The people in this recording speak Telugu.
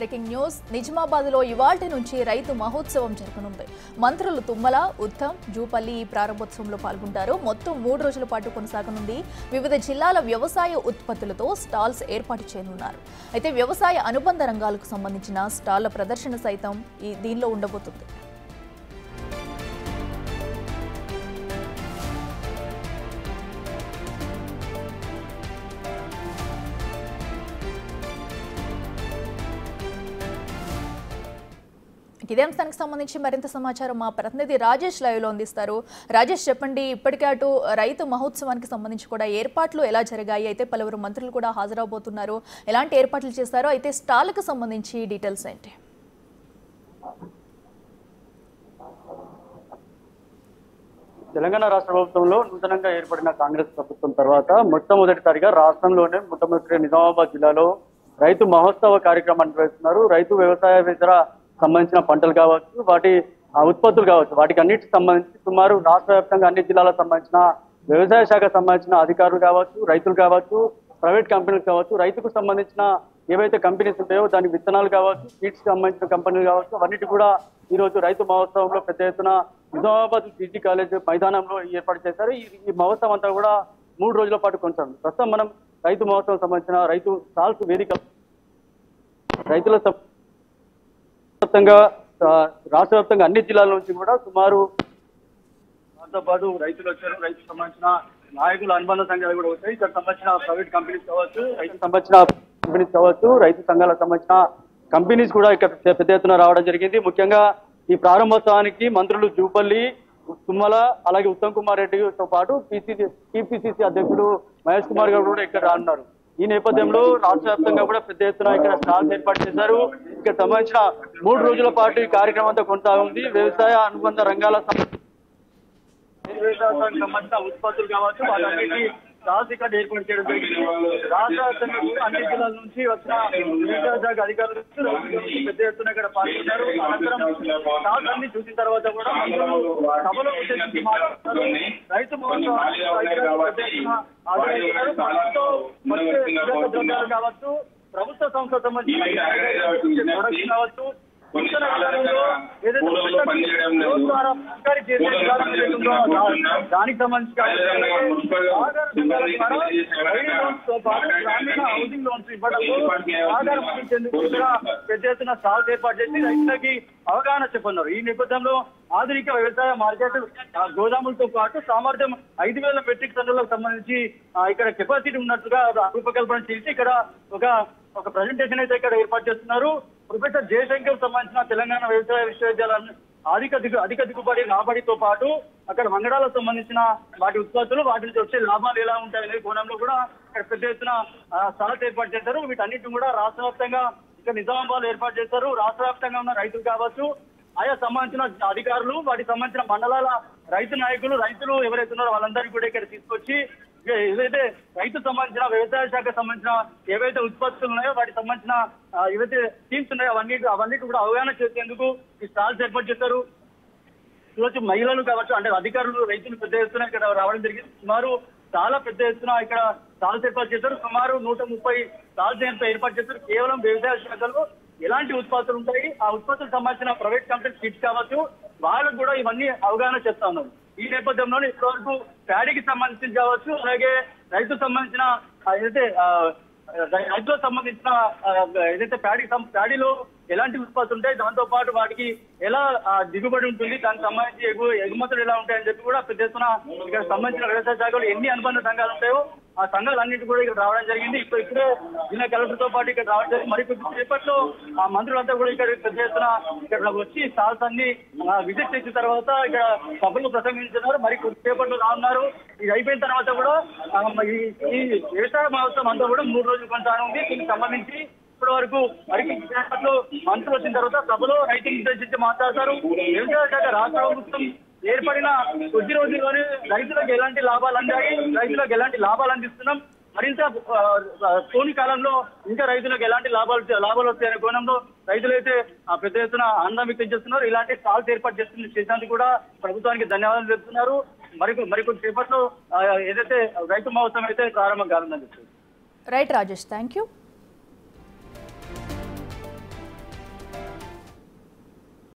బ్రేకింగ్ న్యూస్ నిజామాబాద్లో ఇవాల్టి నుంచి రైతు మహోత్సవం జరగనుంది. మంత్రులు తుమ్మల, ఉత్తమ్, జూపల్లి ఈ ప్రారంభోత్సవంలో పాల్గొంటారు. మొత్తం 3 రోజుల పాటు కొనసాగనుంది. వివిధ జిల్లాల వ్యవసాయ ఉత్పత్తులతో స్టాల్స్ ఏర్పాటు చేయనున్నారు. అయితే వ్యవసాయ అనుబంధ రంగాలకు సంబంధించిన స్టాళ్ల ప్రదర్శన సైతం దీనిలో ఉండబోతుంది. ఇదే అంశానికి సంబంధించి మరింత సమాచారం మా ప్రతినిధి రాజేష్ లైవ్ లో అందిస్తారు. రాజేష్, చెప్పండి, ఇప్పటికే అటు రైతు మహోత్సవానికి సంబంధించి కూడా ఏర్పాట్లు ఎలా జరిగాయి? అయితే పలువురు మంత్రులు కూడా హాజరవబోతున్నారు. ఎలాంటి ఏర్పాట్లు చేశారో, అయితే స్టాల్కి సంబంధించి డీటెయిల్స్ ఏంటి? తెలంగాణ రాష్ట్ర ప్రభుత్వంలో నూతనంగా ఏర్పడిన కాంగ్రెస్ ప్రభుత్వం తర్వాత మొట్టమొదటిసారిగా రాష్ట్రంలోనే మొట్టమొదటి నిజామాబాద్ జిల్లాలో రైతు మహోత్సవ కార్యక్రమాన్ని నిర్వహిస్తున్నారు. రైతు వ్యవసాయేతర సంబంధించిన పంటలు కావచ్చు, వాటి ఉత్పత్తులు కావచ్చు, వాటికి అన్నిటికి సంబంధించి సుమారు రాష్ట్ర వ్యాప్తంగా అన్ని జిల్లాలకు సంబంధించిన వ్యవసాయ శాఖకు సంబంధించిన అధికారులు కావచ్చు, రైతులు కావచ్చు, ప్రైవేట్ కంపెనీలు కావచ్చు, రైతుకు సంబంధించిన ఏవైతే కంపెనీస్ ఉంటాయో దాని విత్తనాలు కావచ్చు, సీడ్స్ సంబంధించిన కంపెనీలు కావచ్చు, అవన్నిటి కూడా ఈ రోజు రైతు మహోత్సవంలో పెద్ద ఎత్తున నిజామాబాద్ పీజీ కాలేజ్ మైదానంలో ఏర్పాటు చేశారు. ఈ మహోత్సవం అంతా కూడా 3 రోజుల పాటు కొనసాగుతుంది. ప్రస్తుతం మనం రైతు మహోత్సవం సంబంధించిన రైతు స్టాల్స్ వేదిక రైతుల రాష్ట్ర వ్యాప్తంగా అన్ని జిల్లాల నుంచి కూడా సుమారు దాంతో పాటు రైతులు వచ్చారు. రైతుకు సంబంధించిన నాయకుల అనుబంధ సంఘాలు కూడా వచ్చాయి. ఇక్కడ సంబంధించిన ప్రైవేట్ కంపెనీస్ కావచ్చు, రైతుకు సంబంధించిన కంపెనీస్ కావచ్చు, రైతు సంఘాలకు సంబంధించిన కంపెనీస్ కూడా ఇక్కడ పెద్ద ఎత్తున రావడం జరిగింది. ముఖ్యంగా ఈ ప్రారంభోత్సవానికి మంత్రులు జూపల్లి, తుమ్మల, అలాగే ఉత్తమ్ కుమార్ రెడ్డితో పాటు టీపీసీసీ అధ్యక్షుడు మహేష్ కుమార్ గారు కూడా ఇక్కడ రానున్నారు. ఈ నేపథ్యంలో రాష్ట్ర వ్యాప్తంగా కూడా పెద్ద ఎత్తున ఇక్కడ స్టాల్స్ ఏర్పాటు చేశారు. ఇక్కడ సంబంధించిన 3 రోజుల పాటు ఈ కార్యక్రమం అంతా కొనసాగుంది. వ్యవసాయ అనుబంధ రంగాల సంబంధించిన ఉత్పత్తులు కావచ్చు, వాటన్నిటి స్టాల్స్ ఇక్కడ ఏర్పాటు చేయడం జరిగింది. రాష్ట్ర వ్యాప్తంగా అన్ని జిల్లాల నుంచి వచ్చిన వ్యవసాయ శాఖ అధికారులు పెద్ద ఎత్తున ఇక్కడ పాల్గొన్నారు. అనంతరం స్టాల్స్ అన్ని చూసిన తర్వాత కూడా సభలో ఉద్దేశించి మాట్లాడుతున్నారు. రైతు మహోత్సవానికి పెద్ద ఎత్తున హాజరవుతున్నారు. ద్రవ్యాలు కావచ్చు, ప్రభుత్వ సంస్థ సంబంధించిన ప్రొడక్షన్ కావచ్చు, దానికి సంబంధించి హౌసింగ్ లోన్స్ ఇవ్వడంలో ఆధారం అందించేందుకు పెద్ద ఎత్తున స్టాల్స్ ఏర్పాటు చేసి రైతులకి అవగాహన చెప్పన్నారు. ఈ నేపథ్యంలో ఆధునిక వ్యవసాయ మార్కెట్ గోదాములతో పాటు సామర్థ్యం 5,000 మెట్రిక్ టన్నులకు సంబంధించి ఇక్కడ కెపాసిటీ ఉన్నట్టుగా రూపకల్పన చేసి ఇక్కడ ఒక ప్రజెంటేషన్ అయితే ఇక్కడ ఏర్పాటు చేస్తున్నారు. ప్రొఫెసర్ జయశంకర్ సంబంధించిన తెలంగాణ వ్యవసాయ విశ్వవిద్యాలయం అధిక దిగుబడి రాబడితో పాటు అక్కడ మంగళాలకు సంబంధించిన వాటి ఉత్పత్తులు, వాటి నుంచి వచ్చే లాభాలు ఎలా ఉంటాయనే కోణంలో కూడా ఇక్కడ పెద్ద ఎత్తున స్టాల్స్ ఏర్పాటు చేశారు. వీటన్నిటిని కూడా రాష్ట్ర వ్యాప్తంగా ఇక్కడ నిజామాబాద్ ఏర్పాటు చేశారు. రాష్ట్ర వ్యాప్తంగా ఉన్న రైతులు కావచ్చు, ఆయా సంబంధించిన అధికారులు, వాటికి సంబంధించిన మండలాల రైతు నాయకులు, రైతులు ఎవరైతే ఉన్నారో వాళ్ళందరికీ కూడా ఇక్కడ తీసుకొచ్చి ఏదైతే రైతు సంబంధించిన వ్యవసాయ శాఖకు సంబంధించిన ఏవైతే ఉత్పత్తులు ఉన్నాయో వాటికి సంబంధించిన ఏవైతే స్కీమ్స్ ఉన్నాయో అవన్నిటి కూడా అవగాహన చేసేందుకు ఈ స్టాల్స్ ఏర్పాటు చేశారు. ఈరోజు మహిళలు కావచ్చు, అంటే అధికారులు, రైతులు పెద్ద ఎత్తున ఇక్కడ రావడం జరిగింది. సుమారు చాలా పెద్ద ఎత్తున ఇక్కడ స్టాల్స్ ఏర్పాటు చేశారు. సుమారు 130 స్టాల్స్ ఏర్పాటు చేశారు. కేవలం వ్యవసాయ శాఖలో ఎలాంటి ఉత్పత్తులు ఉంటాయి, ఆ ఉత్పత్తులకు సంబంధించిన ప్రైవేట్ కంపెనీ కిట్స్ కావచ్చు, వాళ్ళకు కూడా ఇవన్నీ అవగాహన చేస్తా ఉన్నారు. ఈ నేపథ్యంలో ఇప్పటివరకు ప్యాడీకి సంబంధించి కావచ్చు, అలాగే రైతుకు సంబంధించిన రైతులకు సంబంధించిన ఏదైతే ప్యాడీలో ఎలాంటి ఉత్పత్తులు ఉంటాయి, దాంతో పాటు వాటికి ఎలా దిగుబడి ఉంటుంది, దానికి సంబంధించి ఎగుమతులు ఎలా ఉంటాయని చెప్పి కూడా పెద్ద ఎత్తున ఇక్కడ సంబంధించిన వ్యవసాయ శాఖలో ఎన్ని అనుబంధ సంఘాలు ఉంటాయో ఆ సంఘాలన్నింటి కూడా ఇక్కడ రావడం జరిగింది. ఇప్పుడే జిల్లా కలెక్టర్తో పాటు ఇక్కడ రావడం జరిగింది. మరి కొద్దిసేపట్లో ఆ మంత్రులంతా కూడా ఇక్కడ పెద్ద ఎత్తున ఇక్కడ వచ్చి స్టాల్స్ అన్ని విజిట్ చేసిన తర్వాత ఇక్కడ సభలు ప్రసంగించున్నారు. మరి కొద్దిసేపట్లో రానున్నారు. ఇది అయిపోయిన తర్వాత కూడా ఈ వ్యవసాయ మహోత్సవం అంతా కూడా 3 రోజులు కొనసాగనుంది. దీనికి సంబంధించి ఇప్పటి వరకు మరికి మంత్రులు వచ్చిన తర్వాత సభలో రైతులు ఉద్దేశించి మాట్లాడతారు. వ్యవసాయ శాఖ రాష్ట్ర ప్రభుత్వం ఏర్పడిన కొద్ది రోజుల్లోనే రైతులకు ఎలాంటి లాభాలు అందాయి, రైతులకు ఎలాంటి లాభాలు అందిస్తున్నాం, మరింత పోని కాలంలో ఇంకా రైతులకు ఎలాంటి లాభాలు వస్తాయనే కోణంలో రైతులైతే పెద్ద ఎత్తున ఆనందం వ్యక్తం చేస్తున్నారు. ఇలాంటి స్టాల్స్ ఏర్పాటు చేసినందుకు కూడా ప్రభుత్వానికి ధన్యవాదాలు చెప్తున్నారు. మరికొద్ది సేపట్లో ఏదైతే రైతు మహోత్సవం అయితే ప్రారంభం కానుందని చెప్తున్నారు. Right Rajesh, thank you.